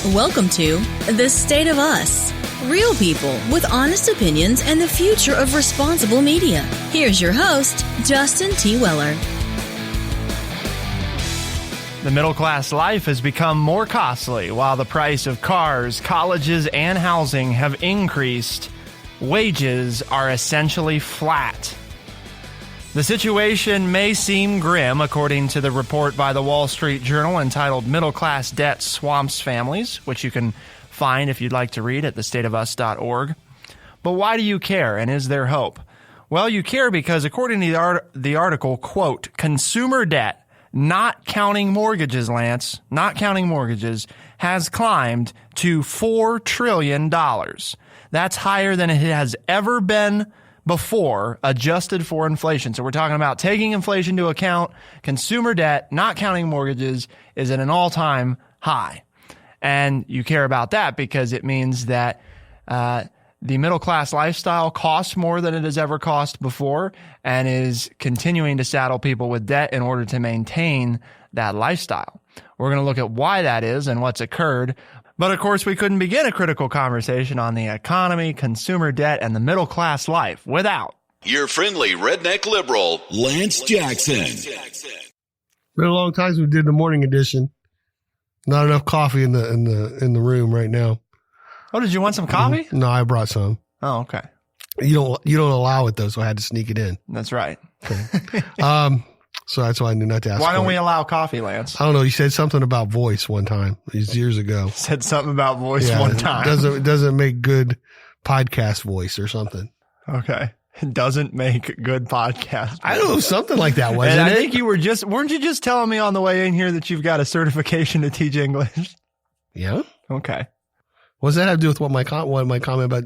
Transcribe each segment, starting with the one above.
Welcome to The State of Us. Real people with honest opinions and the future of responsible media. Here's your host, Justin T. Weller. The middle-class life has become more costly. While the price of cars, colleges, and housing have increased, wages are essentially flat. The situation may seem grim, according to the report by the Wall Street Journal entitled Middle-Class Debt Swamps Families, which you can find if you'd like to read at thestateofus.org. But why do you care, and is there hope? Well, you care because, according to the article, quote, consumer debt, not counting mortgages, Lance, not counting mortgages, has climbed to $4 trillion. That's higher than it has ever been before, adjusted for inflation. So we're talking about taking inflation into account. Consumer debt, not counting mortgages, is at an all-time high. And you care about that because it means that the middle-class lifestyle costs more than it has ever cost before and is continuing to saddle people with debt in order to maintain that lifestyle. We're going to look at why that is and what's occurred. But, of course, we couldn't begin a critical conversation on the economy, consumer debt, and the middle-class life without your friendly redneck liberal, Lance Jackson. Been a long time since we did the morning edition. Not enough coffee in the room right now. Oh, did you want some coffee? No, I brought some. Oh, okay. You don't allow it though, so I had to sneak it in. That's right. Okay. So that's why I knew not to ask. Why don't we allow coffee, Lance? I don't know. You said something about voice one time. These years ago. Said something about voice one time. It doesn't make good podcast voice or something. Okay. It doesn't make good podcast. I don't know, something like that, wasn't and it? I think weren't you just telling me on the way in here that you've got a certification to teach English? Yeah. Okay. What does that have to do with what my comment about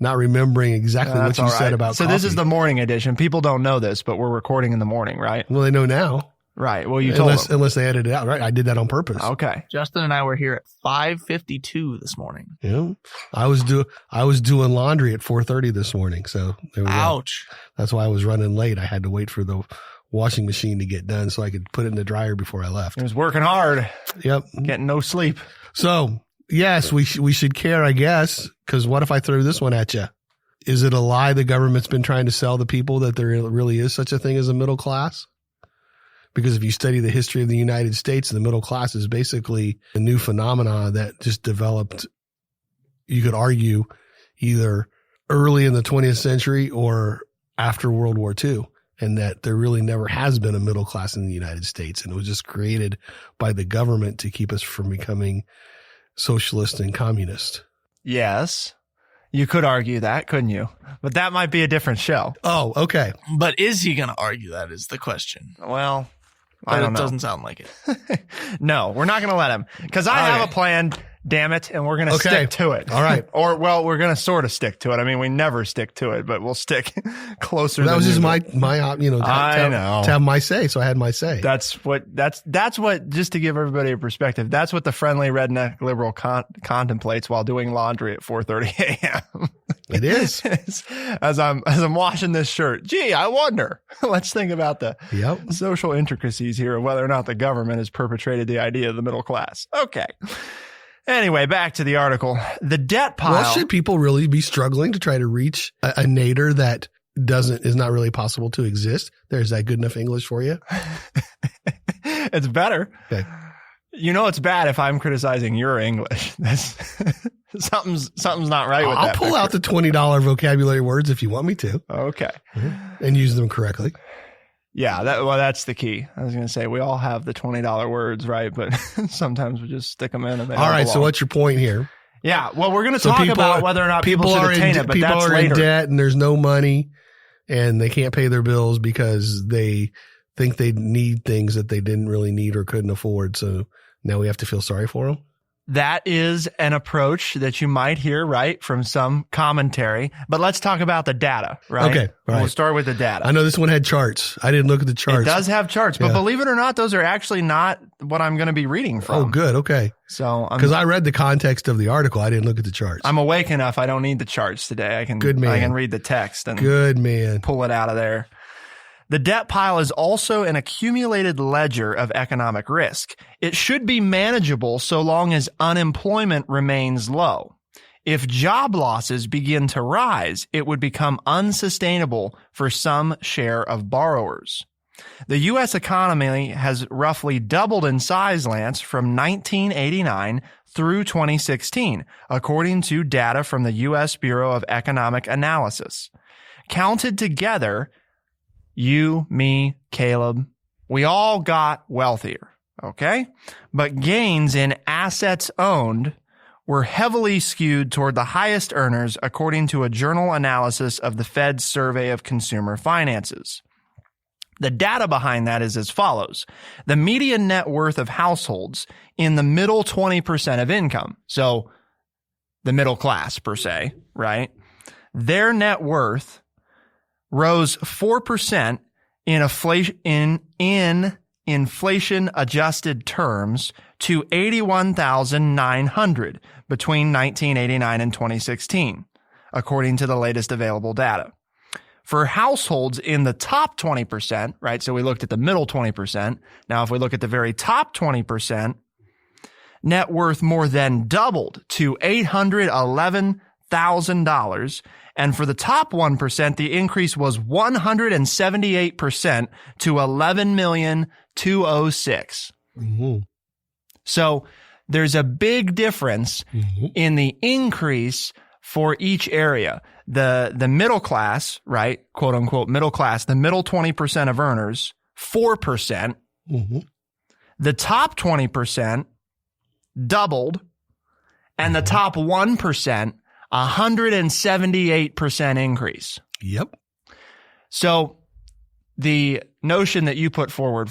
not remembering exactly what you said about So coffee? this is the morning edition. People don't know this, but we're recording in the morning, right? Well, they know now. Right. Well, you told them. Unless they edited it out, right? I did that on purpose. Okay. Justin and I were here at 5:52 this morning. Yeah. I was doing laundry at 4:30 this morning. So there we go. Ouch. That's why I was running late. I had to wait for the washing machine to get done so I could put it in the dryer before I left. It was working hard. Yep. Getting no sleep. So, yes, we should care, I guess, because what if I threw this one at you? Is it a lie the government's been trying to sell the people that there really is such a thing as a middle class? Because if you study the history of the United States, the middle class is basically a new phenomenon that just developed, you could argue, either early in the 20th century or after World War II. And that there really never has been a middle class in the United States. And it was just created by the government to keep us from becoming socialist and communist. Yes. You could argue that, couldn't you? But that might be a different show. Oh, okay. But is he going to argue that is the question. Well, But I don't it know. doesn't sound like it. No, we're not going to let him because I have a plan, damn it, and we're going to stick to it. All right. Or, well, we're going to sort of stick to it. I mean, we never stick to it, but we'll stick closer. That was just usual. to have my say. So I had my say. That's what, just to give everybody a perspective, that's what the friendly redneck liberal contemplates while doing laundry at 4:30 a.m. It is. as I'm washing this shirt. Gee, I wonder. Let's think about the social intricacies here of whether or not the government has perpetrated the idea of the middle class. Okay. Anyway, back to the article. The debt pile. Well, should people really be struggling to try to reach a nadir that is not really possible to exist? There's that good enough English for you? It's better. Okay. You know it's bad if I'm criticizing your English. That's something's not right with that. I'll pull out the $20 vocabulary words if you want me to. Okay. And use them correctly. Yeah, that's the key. I was going to say we all have the $20 words, right? But sometimes we just stick them in. And all right. So what's your point here? Yeah. Well, we're going to talk about whether or not people should attain it, but people that's are later. in debt and there's no money and they can't pay their bills because they think they need things that they didn't really need or couldn't afford. So now we have to feel sorry for them. That is an approach that you might hear, right, from some commentary. But let's talk about the data, right? Okay. All right. We'll start with the data. I know this one had charts. I didn't look at the charts. It does have charts, but believe it or not, those are actually not what I'm going to be reading from. Oh, good. Okay. So, because I read the context of the article, I didn't look at the charts. I'm awake enough. I don't need the charts today. I can read the text and good man. Pull it out of there. The debt pile is also an accumulated ledger of economic risk. It should be manageable so long as unemployment remains low. If job losses begin to rise, it would become unsustainable for some share of borrowers. The U.S. economy has roughly doubled in size, Lance, from 1989 through 2016, according to data from the U.S. Bureau of Economic Analysis. Counted together, you, me, Caleb, we all got wealthier, okay? But gains in assets owned were heavily skewed toward the highest earners, according to a journal analysis of the Fed's Survey of Consumer Finances. The data behind that is as follows. The median net worth of households in the middle 20% of income, so the middle class per se, right? Their net worth rose 4% in inflation-adjusted terms to $81,900 between 1989 and 2016, according to the latest available data. For households in the top 20%, right? So we looked at the middle 20%. Now, if we look at the very top 20%, net worth more than doubled to $811,000. And for the top 1%, the increase was 178% to $11,206,000. Mm-hmm. So there's a big difference in the increase for each area. The middle class, right, quote unquote middle class, the middle 20% of earners, 4%. Mm-hmm. The top 20% doubled, and the top 1%, 178% increase. Yep. So the notion that you put forward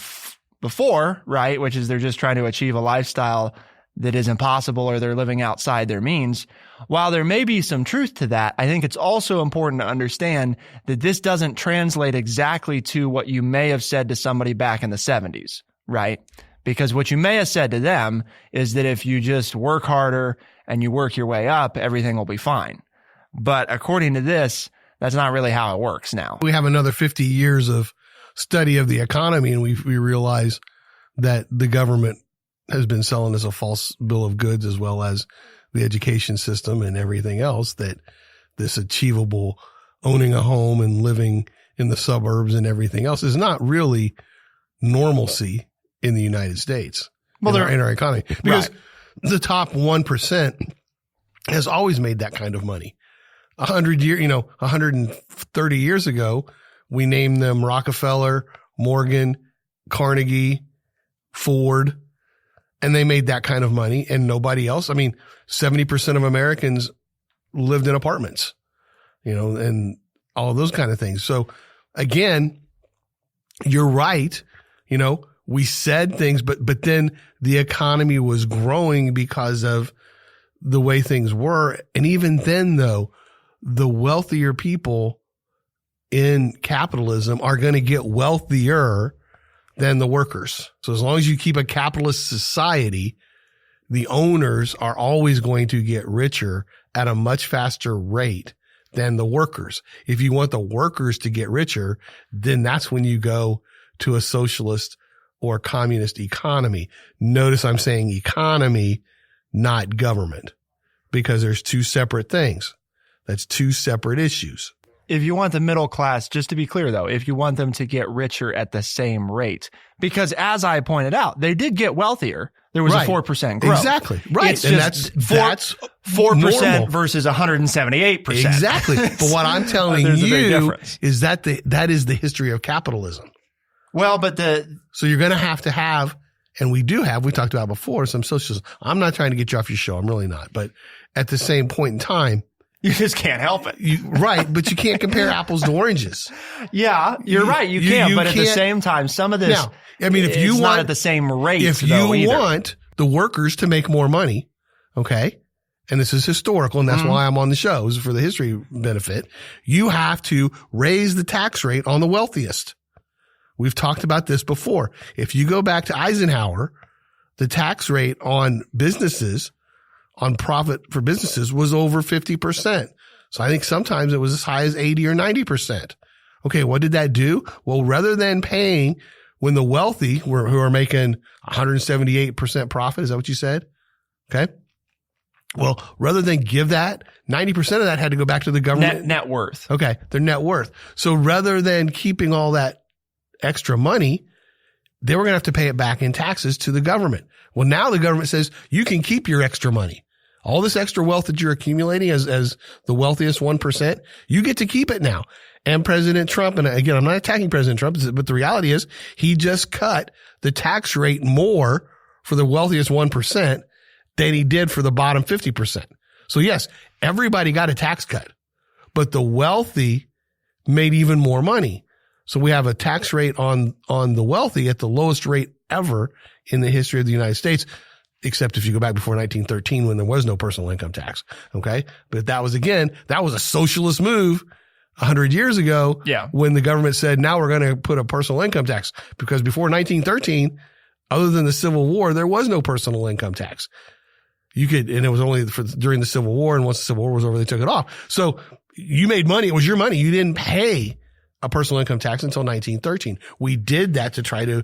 before, right, which is they're just trying to achieve a lifestyle that is impossible or they're living outside their means, while there may be some truth to that, I think it's also important to understand that this doesn't translate exactly to what you may have said to somebody back in the 70s, right? Because what you may have said to them is that if you just work harder and you work your way up, everything will be fine. But according to this, that's not really how it works now. We have another 50 years of study of the economy, and we realize that the government has been selling us a false bill of goods, as well as the education system and everything else, that this achievable owning a home and living in the suburbs and everything else is not really normalcy in the United States, in our economy. Because the top 1% has always made that kind of money. 130 years ago, we named them Rockefeller, Morgan, Carnegie, Ford, and they made that kind of money and nobody else. I mean, 70% of Americans lived in apartments, and all of those kind of things. So again, you're right. We said things, but then the economy was growing because of the way things were. And even then, though, the wealthier people in capitalism are going to get wealthier than the workers. So as long as you keep a capitalist society, the owners are always going to get richer at a much faster rate than the workers. If you want the workers to get richer, then that's when you go to a socialist or communist economy. Notice I'm saying economy, not government, because there's two separate things. That's two separate issues. If you want the middle class, just to be clear though, if you want them to get richer at the same rate, because as I pointed out, they did get wealthier. There was a 4% growth. Exactly. Right. It's that's 4% versus 178%. Exactly. But what I'm telling you is that that is the history of capitalism. Well, but so you're going to have, and we talked about before, some socialism. I'm not trying to get you off your show. I'm really not. But at the same point in time, you just can't help it. Right. But you can't compare apples to oranges. Yeah, you're right. You can't. But at the same time, some of this, now, I mean, if you want, not at the same rate, if you want the workers to make more money, okay, and this is historical, and that's why I'm on the show, is for the history benefit, you have to raise the tax rate on the wealthiest. We've talked about this before. If you go back to Eisenhower, the tax rate on businesses, on profit for businesses, was over 50%. So I think sometimes it was as high as 80 or 90%. Okay, what did that do? Well, rather than paying when the wealthy who are making 178% profit, is that what you said? Okay. Well, rather than give that, 90% of that had to go back to the government. Net worth. Okay. Their net worth. So rather than keeping all that extra money, they were going to have to pay it back in taxes to the government. Well, now the government says you can keep your extra money. All this extra wealth that you're accumulating as the wealthiest 1%, you get to keep it now. And President Trump, and again, I'm not attacking President Trump, but the reality is he just cut the tax rate more for the wealthiest 1% than he did for the bottom 50%. So yes, everybody got a tax cut, but the wealthy made even more money. So we have a tax rate on the wealthy at the lowest rate ever in the history of the United States, except if you go back before 1913 when there was no personal income tax. Okay. But that was a socialist move 100 years ago. Yeah. When the government said, now we're going to put a personal income tax, because before 1913, other than the Civil War, there was no personal income tax. You could, and it was only during the Civil War. And once the Civil War was over, they took it off. So you made money. It was your money. You didn't pay a personal income tax until 1913. We did that to try to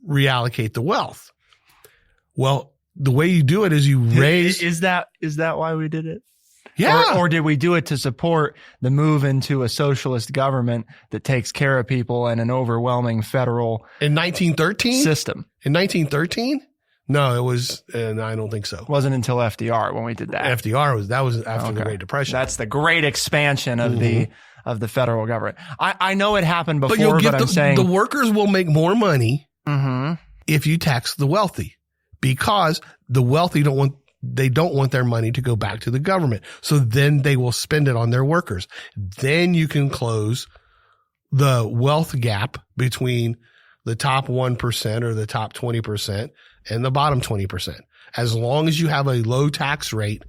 reallocate the wealth. Well, the way you do it is you raise. Is that why we did it? Yeah. Or did we do it to support the move into a socialist government that takes care of people and an overwhelming federal in 1913 system? In 1913? No, it was, and I don't think so. It wasn't until FDR when we did that. That was after the Great Depression. That's the great expansion of the federal government. I know it happened before, but I'm saying the workers will make more money if you tax the wealthy, because the wealthy don't want their money to go back to the government. So then they will spend it on their workers. Then you can close the wealth gap between the top 1% or the top 20% and the bottom 20%. As long as you have a low tax rate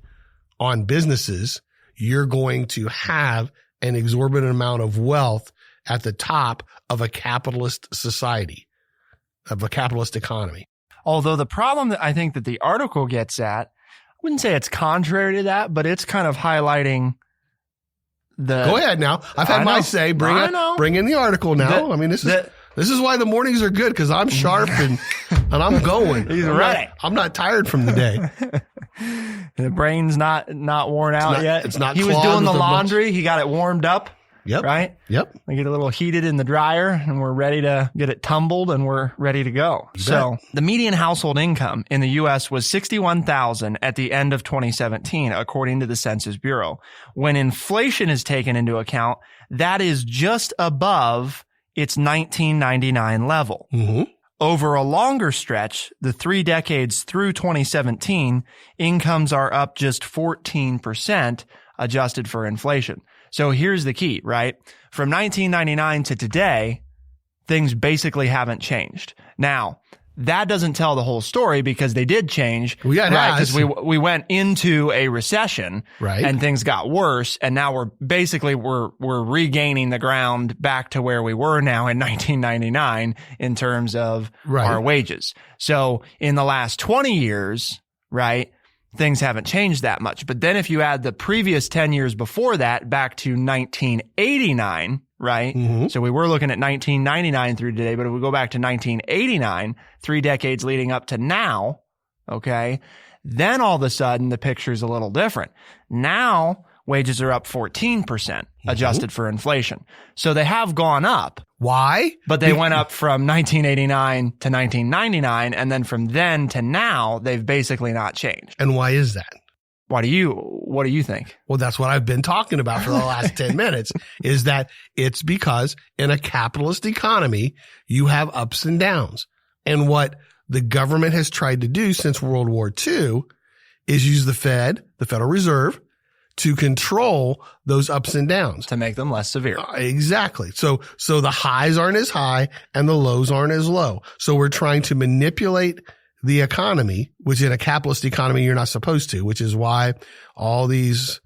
on businesses, you're going to have an exorbitant amount of wealth at the top of a capitalist society, of a capitalist economy. Although the problem that I think that the article gets at, I wouldn't say it's contrary to that, but it's kind of highlighting the. Go ahead now. I've had my say. Bring in the article now. This is why the mornings are good, because I'm sharp and I'm going. He's ready. I'm not tired from the day. The brain's not worn out yet. It's not. He was doing the laundry. He got it warmed up. Yep. Right? Yep. We get a little heated in the dryer and we're ready to get it tumbled and we're ready to go. So the median household income in the U.S. was $61,000 at the end of 2017, according to the Census Bureau. When inflation is taken into account, that is just above its 1999 level. Over a longer stretch, the 3 decades through 2017, incomes are up just 14%, adjusted for inflation. So here's the key, right? From 1999 to today, things basically haven't changed. Now, that doesn't tell the whole story, because they did change. Yeah, right? Because we went into a recession, right, and things got worse, and now we're regaining the ground back to where we were now in 1999 in terms of our wages. So in the last 20 years, right, things haven't changed that much. But then if you add the previous 10 years before that back to 1989, right? So we were looking at 1999 through today, but if we go back to 1989, 3 decades leading up to now, okay, then all of a sudden the picture's a little different. Now wages are up 14%, adjusted for inflation. So they have gone up. Why? But they went up from 1989 to 1999, and then from then to now, they've basically not changed. And why is that? What do you think? Well, that's what I've been talking about for the last 10 minutes, is that it's because in a capitalist economy, you have ups and downs. And what the government has tried to do since World War II is use the Federal Reserve, to control those ups and downs. To make them less severe. Exactly. So the highs aren't as high and the lows aren't as low. So we're trying to manipulate the economy, which in a capitalist economy, you're not supposed to, which is why all these,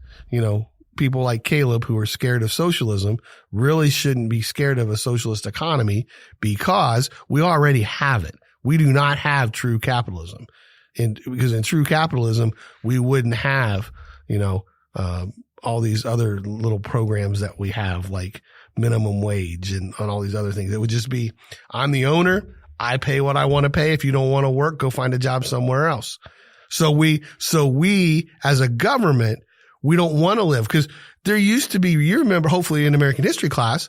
people like Caleb who are scared of socialism really shouldn't be scared of a socialist economy, because we already have it. We do not have true capitalism. Because in true capitalism, we wouldn't have, all these other little programs that we have, like minimum wage and on all these other things. It would just be, I'm the owner. I pay what I want to pay. If you don't want to work, go find a job somewhere else. So we as a government, we don't want to live, because there used to be, you remember, hopefully in American history class,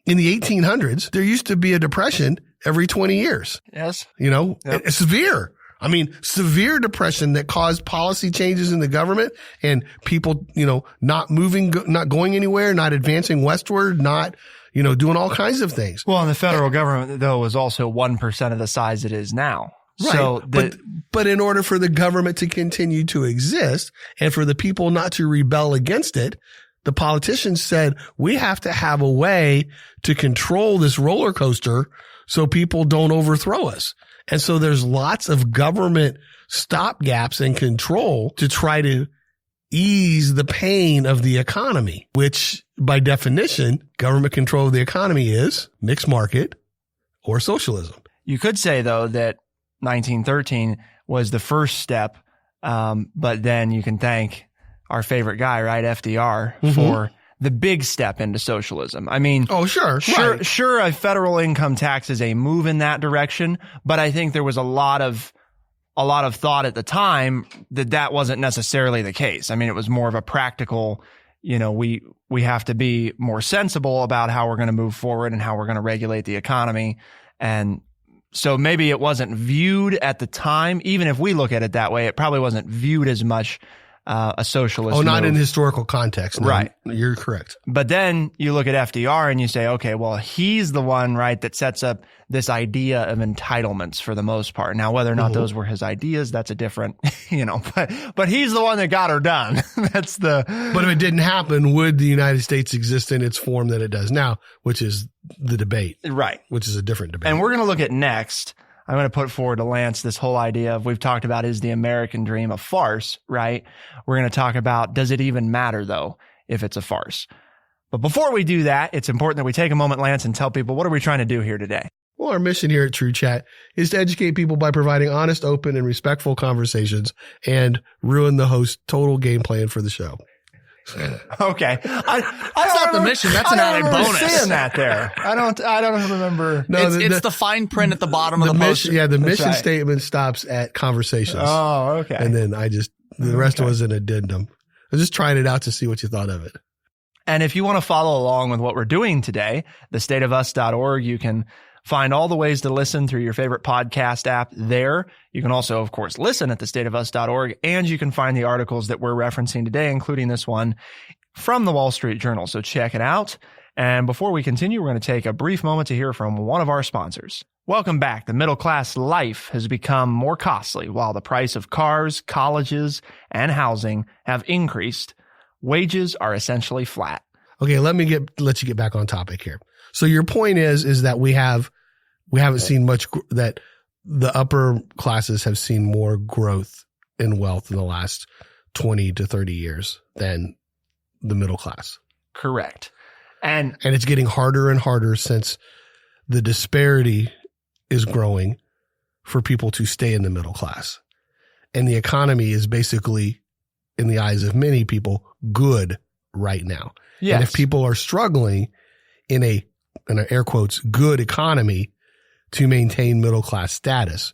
in the 1800s, there used to be a depression every 20 years. Yes. Yep. Severe. I mean, severe depression that caused policy changes in the government and people, not moving, not going anywhere, not advancing westward, not, doing all kinds of things. Well, and the federal government, though, was also 1% of the size it is now. Right. So but in order for the government to continue to exist and for the people not to rebel against it, the politicians said, we have to have a way to control this roller coaster so people don't overthrow us. And so there's lots of government stopgaps and control to try to ease the pain of the economy, which by definition, government control of the economy is mixed market or socialism. You could say, though, that 1913 was the first step, but then you can thank our favorite guy, right, FDR, for the big step into socialism. I mean, sure, a federal income tax is a move in that direction, but I think there was a lot of thought at the time that wasn't necessarily the case. I mean, it was more of a practical, we have to be more sensible about how we're going to move forward and how we're going to regulate the economy. And so maybe it wasn't viewed at the time, even if we look at it that way, it probably wasn't viewed as much a socialist move. Not in historical context. No, right. You're correct. But then you look at FDR and you say, okay, well, he's the one, right, that sets up this idea of entitlements for the most part. Now, whether or not those were his ideas, that's a different, but he's the one that got her done. But if it didn't happen, would the United States exist in its form that it does now, which is the debate. Right. Which is a different debate. And we're going to look at next. I'm going to put forward to Lance this whole idea of, we've talked about, is the American dream a farce, right? We're going to talk about, does it even matter, though, if it's a farce? But before we do that, it's important that we take a moment, Lance, and tell people, what are we trying to do here today? Well, our mission here at TrueChat is to educate people by providing honest, open, and respectful conversations and ruin the host's total game plan for the show. Okay. That's not the mission. That's an added bonus. Seeing that there. I don't remember. No, it's the fine print at the bottom of the poster. Mission, the mission statement stops at conversations. Oh, okay. And then the rest was an addendum. I was just trying it out to see what you thought of it. And if you want to follow along with what we're doing today, thestateofus.org, you can find all the ways to listen through your favorite podcast app there. You can also, of course, listen at thestateofus.org, and you can find the articles that we're referencing today, including this one from the Wall Street Journal. So check it out. And before we continue, we're going to take a brief moment to hear from one of our sponsors. Welcome back. The middle class life has become more costly while the price of cars, colleges, and housing have increased. Wages are essentially flat. Okay, let you get back on topic here. So your point is that we haven't seen much, that the upper classes have seen more growth in wealth in the last 20 to 30 years than the middle class. Correct. And it's getting harder and harder since the disparity is growing for people to stay in the middle class. And the economy is basically, in the eyes of many people, good right now. Yes. And if people are struggling in an air quotes, good economy to maintain middle class status,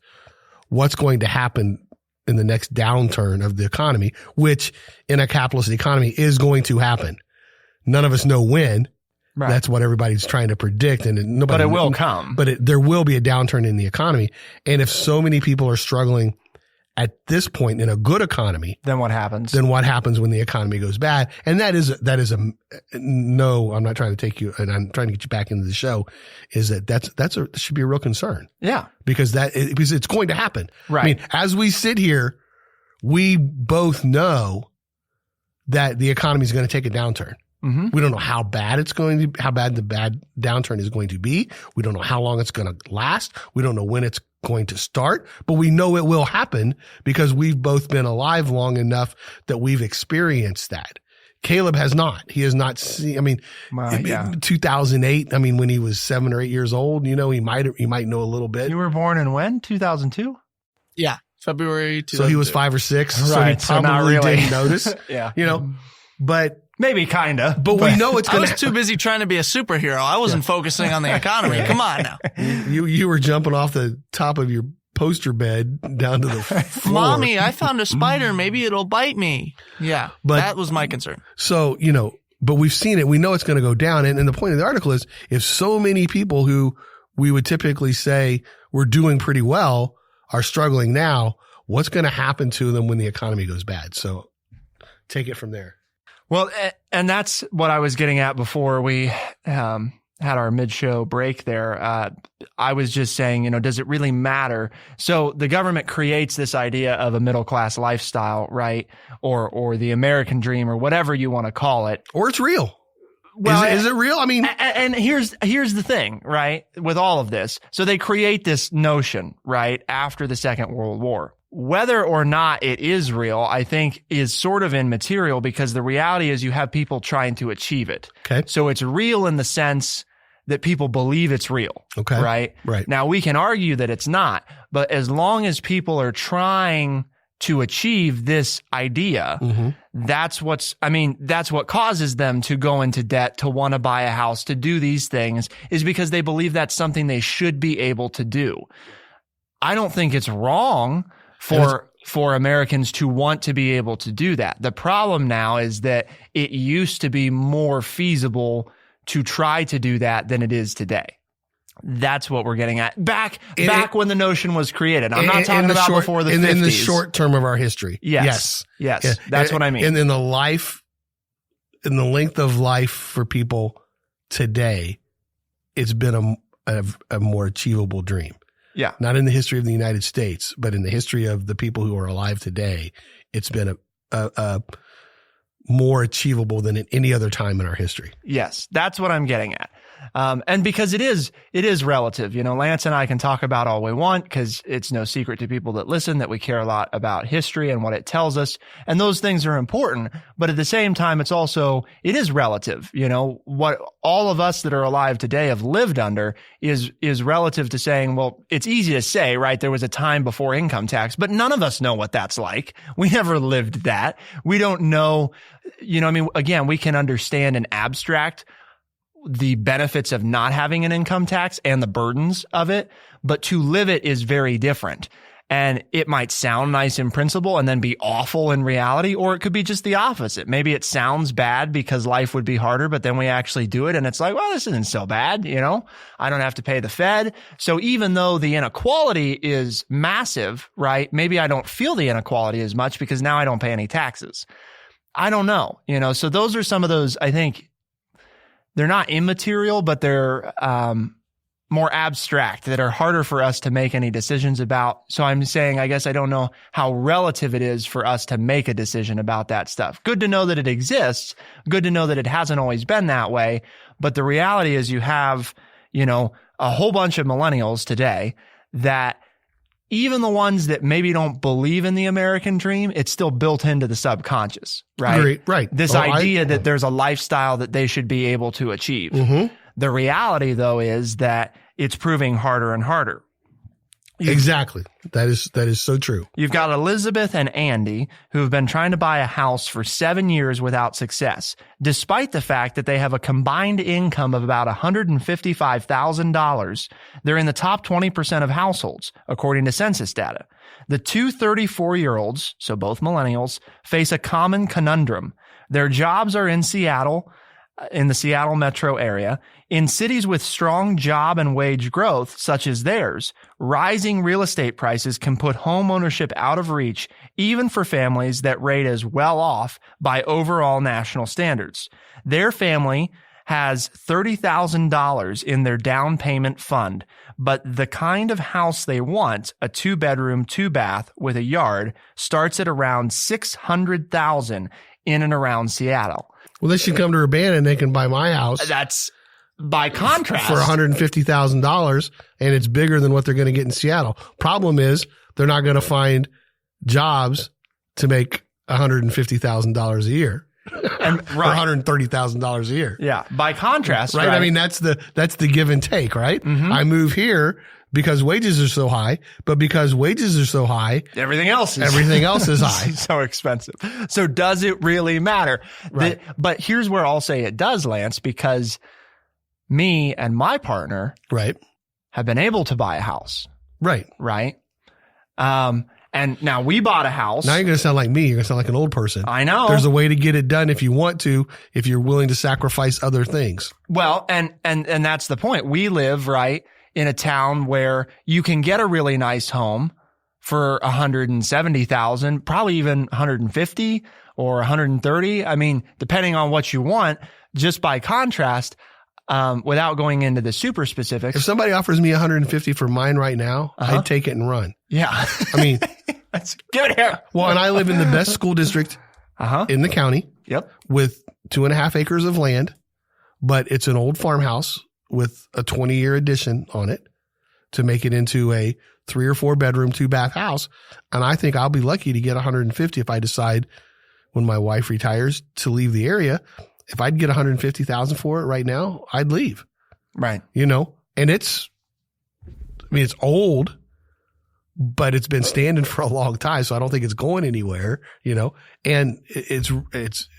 what's going to happen in the next downturn of the economy, which in a capitalist economy is going to happen. None of us know when. Right. That's what everybody's trying to predict. But it will come. But there will be a downturn in the economy. And if so many people are struggling at this point in a good economy, then what happens? Then what happens when the economy goes bad? And that is no, I'm not trying to take you, and I'm trying to get you back into the show, is that should be a real concern. Yeah. Because it's going to happen. Right. I mean, as we sit here, we both know that the economy is going to take a downturn. Mm-hmm. We don't know how bad the bad downturn is going to be. We don't know how long it's going to last. We don't know when it's going to start, but we know it will happen because we've both been alive long enough that we've experienced that. Caleb has not. He has not seen, 2008, when he was 7 or 8 years old, he might know a little bit. You were born in when? 2002? Yeah. February 2002. So he was 5 or 6. Right. So he probably didn't notice. Yeah. But Maybe kinda. But we know it's I going was too busy trying to be a superhero. I wasn't focusing on the economy. Come on now. You were jumping off the top of your poster bed down to the floor. Mommy, I found a spider. Maybe it'll bite me. Yeah, But- that was my concern. So, but we've seen it. We know it's going to go down. And the point of the article is if so many people who we would typically say we're doing pretty well are struggling now, what's going to happen to them when the economy goes bad? So take it from there. Well, and that's what I was getting at before we had our mid-show break there. I was just saying, does it really matter? So the government creates this idea of a middle-class lifestyle, right? Or the American dream or whatever you want to call it. Or it's real. Well, is it real? I mean, and here's the thing, right? With all of this. So they create this notion, right? After the Second World War. Whether or not it is real, I think is sort of immaterial because the reality is you have people trying to achieve it. Okay. So it's real in the sense that people believe it's real. Okay. Right? Right. Now we can argue that it's not, but as long as people are trying to achieve this idea, that's what causes them to go into debt, to want to buy a house, to do these things is because they believe that's something they should be able to do. I don't think it's wrong for Americans to want to be able to do that. The problem now is that it used to be more feasible to try to do that than it is today. That's what we're getting at. Back when the notion was created. I'm not talking about before the 50s. In the short term of our history. Yes. That's what I mean. And in the length of life for people today, it's been a more achievable dream. Yeah. Not in the history of the United States, but in the history of the people who are alive today, it's been a more achievable than at any other time in our history. Yes, that's what I'm getting at. And because it is relative, Lance and I can talk about all we want because it's no secret to people that listen that we care a lot about history and what it tells us. And those things are important. But at the same time, it is relative. What all of us that are alive today have lived under is relative to saying, well, it's easy to say, right? There was a time before income tax, but none of us know what that's like. We never lived that. We don't know, again, we can understand and abstract the benefits of not having an income tax and the burdens of it, but to live it is very different. And it might sound nice in principle and then be awful in reality, or it could be just the opposite. Maybe it sounds bad because life would be harder, but then we actually do it and it's like, well, this isn't so bad. I don't have to pay the Fed. So even though the inequality is massive, right? Maybe I don't feel the inequality as much because now I don't pay any taxes. I don't know, so those are some of those, I think, they're not immaterial, but they're more abstract, that are harder for us to make any decisions about. So I'm saying, I guess I don't know how relative it is for us to make a decision about that stuff. Good to know that it exists. Good to know that it hasn't always been that way. But the reality is you have, a whole bunch of millennials today that even the ones that maybe don't believe in the American dream, it's still built into the subconscious, right? Right. This idea that there's a lifestyle that they should be able to achieve. The reality, though, is that it's proving harder and harder. Exactly. That is so true. You've got Elizabeth and Andy who have been trying to buy a house for 7 years without success, despite the fact that they have a combined income of about $155,000. They're in the top 20% of households, according to census data. The two 34-year-olds, so both millennials, face a common conundrum. Their jobs are in Seattle, in the Seattle metro area. In cities with strong job and wage growth, such as theirs, rising real estate prices can put home ownership out of reach, even for families that rate as well off by overall national standards. Their family has $30,000 in their down payment fund, but the kind of house they want, a 2-bedroom, 2-bath with a yard, starts at around $600,000 in and around Seattle. Well, they should come to Urbana and they can buy my house. That's by contrast for $150,000, and it's bigger than what they're going to get in Seattle. Problem is they're not going to find jobs to make $150,000 a year. And or $130,000 a year. Yeah. By contrast, right? I mean, that's the give and take, right? I move here. because wages are so high, but because wages are so high, everything else is high. So expensive. So does it really matter? Right. But here's where I'll say it does, Lance, because me and my partner Right. have been able to buy a house. Right. Right. And now we bought a house. Now you're going to sound like me. You're going to sound like an old person. I know. There's a way to get it done if you want to, if you're willing to sacrifice other things. Well, and that's the point. We live right in a town where you can get a really nice home for $170,000, probably even 150 or 130. I mean, depending on what you want. Just by contrast, without going into the super specifics. If somebody offers me 150 for mine right now, I'd take it and run. Yeah. I mean, give it here. Well, and I live in the best school district in the county. Yep. With 2.5 acres of land, but it's an old farmhouse with a 20-year addition on it to make it into a 3 or 4 bedroom, 2-bath house. And I think I'll be lucky to get 150 if I decide when my wife retires to leave the area. If I'd get 150,000 for it right now, I'd leave. Right. You know, and it's old, but it's been standing for a long time. So I don't think it's going anywhere, you know, and it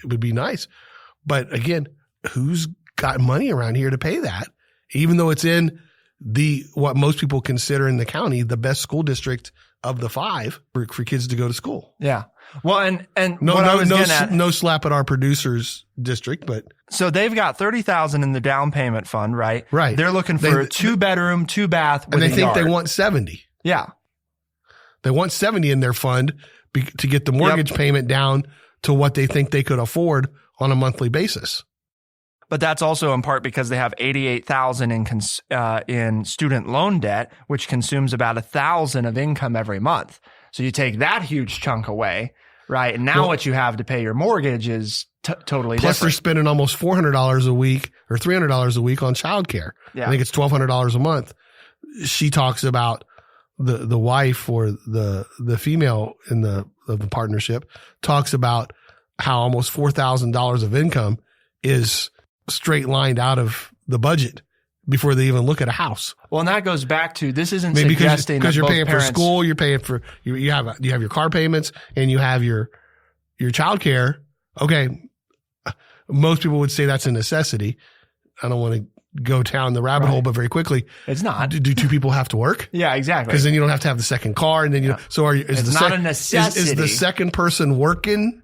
would be nice. But again, who's got money around here to pay that? Even though it's in what most people consider in the county, the best school district of the 5 for kids to go to school. Yeah. Well, and no slap at our producers district, but so they've got $30,000 in the down payment fund, right? Right. They're looking for a 2-bedroom, 2-bath, with and they think yard. they want 70. Yeah. They want 70 in their fund to get the mortgage payment down to what they think they could afford on a monthly basis. But that's also in part because they have $88,000 in student loan debt, which consumes about $1,000 of income every month. So you take that huge chunk away, right? And now what you have to pay your mortgage is totally plus different. They're spending almost $400 a week or $300 a week on childcare. Yeah. I think it's $1,200 a month. She talks about the wife or the female of the partnership talks about how almost $4,000 of income is straight lined out of the budget before they even look at a house. Well, and that goes back to, this isn't suggesting because that you're both paying parents, for school, you're paying for you have your car payments and you have your child care. Okay, most people would say that's a necessity. I don't want to go down the rabbit hole, but very quickly, it's not. Do 2 people have to work? Yeah, exactly. Because then you don't have to have the second car, and then it's not a necessity. Is the second person working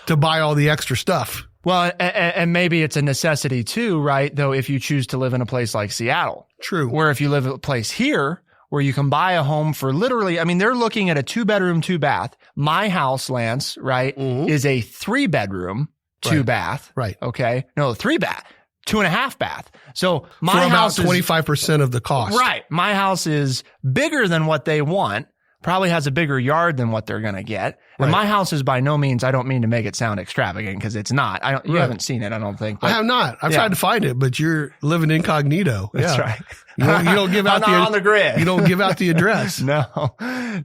to buy all the extra stuff? Well, and maybe it's a necessity too, right? Though, if you choose to live in a place like Seattle. True. Where if you live in a place here where you can buy a home for literally, I mean, they're looking at a 2-bedroom, 2-bath. My house, Lance, right, is a 3-bedroom, 2-bath. Right. Okay. No, 3-bath, 2.5 bath. So my for house about 25% of the cost. Right. My house is bigger than what they want. Probably has a bigger yard than what they're going to get. And my house is by no means, I don't mean to make it sound extravagant because it's not. You haven't seen it, I don't think. But I have not. I've tried to find it, but you're living incognitro. That's right. You don't give out on the grid. You don't give out the address. No.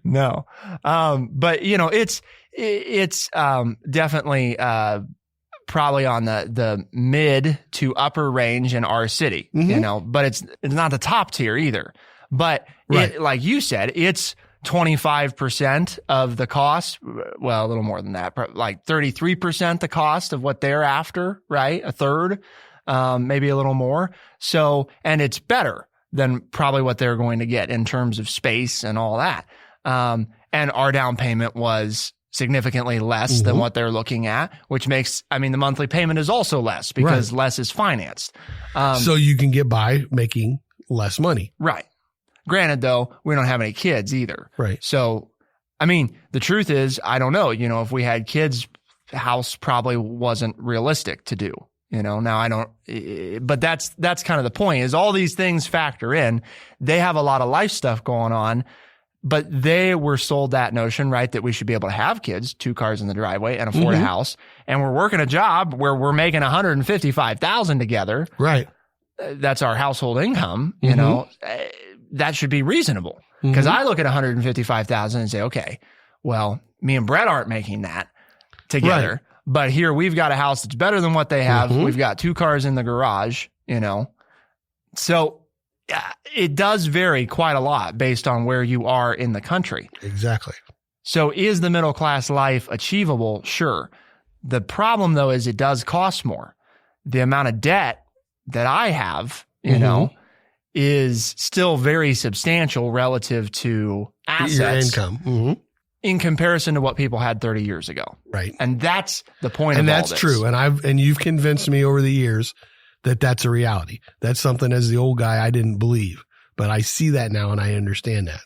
But you know, it's definitely, probably on the mid to upper range in our city, you know, but it's not the top tier either. But like you said, it's 25% of the cost. Well, a little more than that, like 33% the cost of what they're after, right? A third, maybe a little more. So, and it's better than probably what they're going to get in terms of space and all that. And our down payment was significantly less than what they're looking at, which makes, I mean, the monthly payment is also less because less is financed. So you can get by making less money. Right. Granted, though, we don't have any kids either. Right. So, I mean, the truth is, I don't know. You know, if we had kids, house probably wasn't realistic to do. You know, now I don't, but that's kind of the point is all these things factor in. They have a lot of life stuff going on, but they were sold that notion, right, that we should be able to have kids, 2 cars in the driveway and afford a house. And we're working a job where we're making $155,000 together. Right. That's our household income, you know. That should be reasonable because I look at 155,000 and say, okay, well, me and Brett aren't making that together, but here we've got a house that's better than what they have. We've got 2 cars in the garage, you know, so it does vary quite a lot based on where you are in the country. Exactly. So is the middle class life achievable? Sure. The problem, though, is it does cost more. The amount of debt that I have, you know, is still very substantial relative to assets. Your income. In comparison to what people had 30 years ago. Right. And that's the point and of all that's this. true. And you've convinced me over the years that that's a reality. That's something as the old guy I didn't believe, but I see that now and I understand that,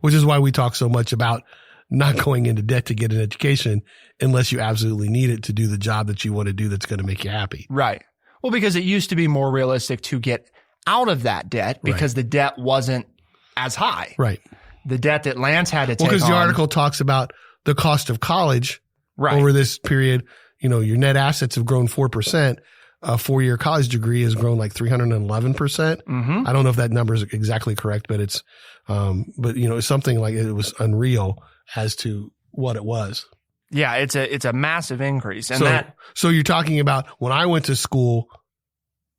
which is why we talk so much about not going into debt to get an education unless you absolutely need it to do the job that you want to do that's going to make you happy. Right. Well, because it used to be more realistic to get out of that debt because the debt wasn't as high. Right. The debt that Lance had to take on. Because the article talks about the cost of college over this period. You know, your net assets have grown 4%. A 4-year college degree has grown like 311%. I don't know if that number is exactly correct, but it's, but you know, it's something like it was unreal as to what it was. Yeah, it's a massive increase. And so you're talking about when I went to school,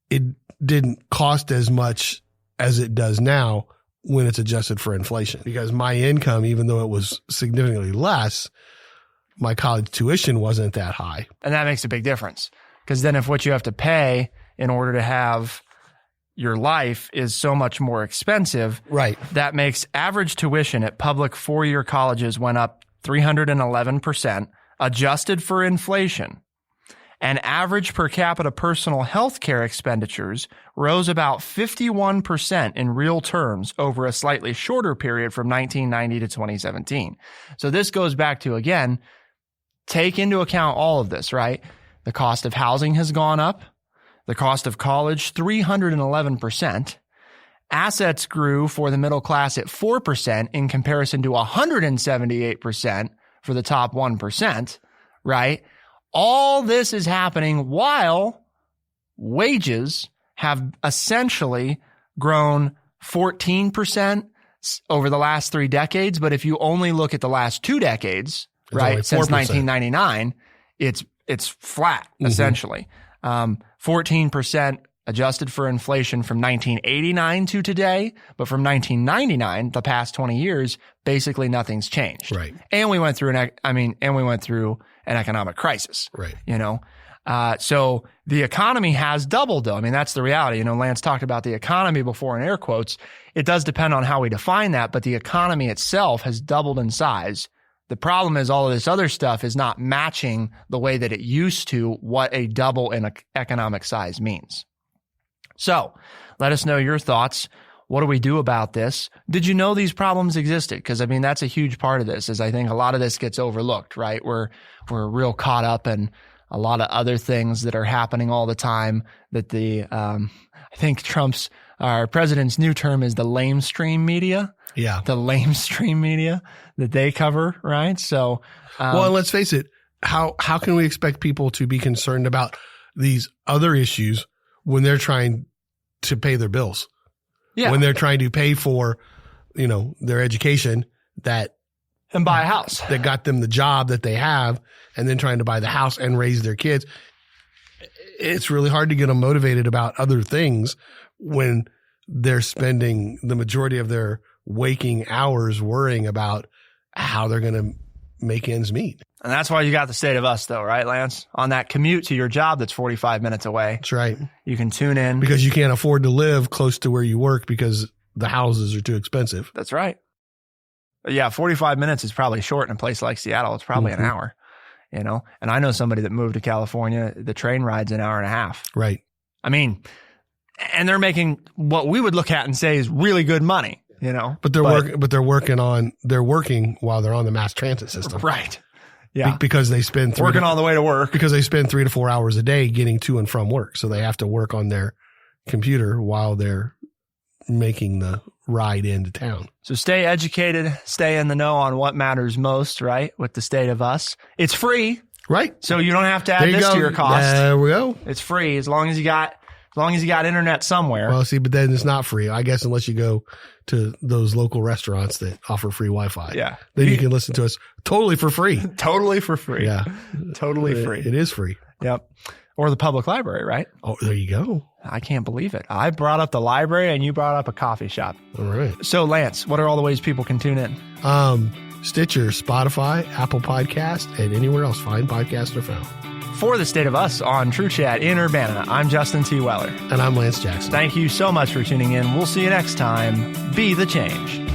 it didn't cost as much as it does now when it's adjusted for inflation, because my income, even though it was significantly less, my college tuition wasn't that high. And that makes a big difference, because then if what you have to pay in order to have your life is so much more expensive, right? That makes average tuition at public 4-year colleges went up 311%, adjusted for inflation. And average per capita personal health care expenditures rose about 51% in real terms over a slightly shorter period from 1990 to 2017. So this goes back to, again, take into account all of this, right? The cost of housing has gone up. The cost of college, 311%. Assets grew for the middle class at 4% in comparison to 178% for the top 1%, right? All this is happening while wages have essentially grown 14% over the last 3 decades. But if you only look at the last 2 decades, right, since 1999, it's flat, essentially. 14% adjusted for inflation from 1989 to today, but from 1999, the past 20 years, basically nothing's changed. Right. And we went through an economic crisis. Right. You know, so the economy has doubled, though. I mean, that's the reality. You know, Lance talked about the economy before in air quotes. It does depend on how we define that, but the economy itself has doubled in size. The problem is all of this other stuff is not matching the way that it used to what a double in economic size means. So let us know your thoughts. What do we do about this? Did you know these problems existed? Because, I mean, that's a huge part of this, is I think a lot of this gets overlooked, right? We're real caught up in a lot of other things that are happening all the time that I think our president's new term is the lamestream media. Yeah. The lamestream media that they cover, right? So, well, and let's face it. How can we expect people to be concerned about these other issues when they're trying to pay their bills? Yeah. When they're trying to pay for, you know, their education and buy a house that got them the job that they have, and then trying to buy the house and raise their kids. It's really hard to get them motivated about other things when they're spending the majority of their waking hours worrying about how they're going to make ends meet. And that's why you got the State of Us, though, right, Lance? On that commute to your job that's 45 minutes away. That's right. You can tune in. Because you can't afford to live close to where you work because the houses are too expensive. That's right. But yeah, 45 minutes is probably short in a place like Seattle. It's probably an hour, you know? And I know somebody that moved to California, the train ride's an hour and a half. Right. I mean, and they're making what we would look at and say is really good money, you know? But they're working while they're on the mass transit system. Right. Yeah. Because they spend working on the way to work. Because they spend 3 to 4 hours a day getting to and from work. So they have to work on their computer while they're making the ride into town. So stay educated, stay in the know on what matters most, right? With the State of Us. It's free. Right. So you don't have to add this to your cost. There we go. It's free as long as you got As long as you got internet somewhere. Well, see, but then it's not free, I guess, unless you go to those local restaurants that offer free Wi-Fi. Yeah. Then you can listen to us totally for free. Totally for free. Yeah. Totally free. It is free. Yep. Or the public library, right? Oh, there you go. I can't believe it. I brought up the library and you brought up a coffee shop. All right. So, Lance, what are all the ways people can tune in? Stitcher, Spotify, Apple Podcast, and anywhere else fine podcasts are found. For the State of Us on TrueChat in Urbana, I'm Justin T. Weller. And I'm Lance Jackson. Thank you so much for tuning in. We'll see you next time. Be the change.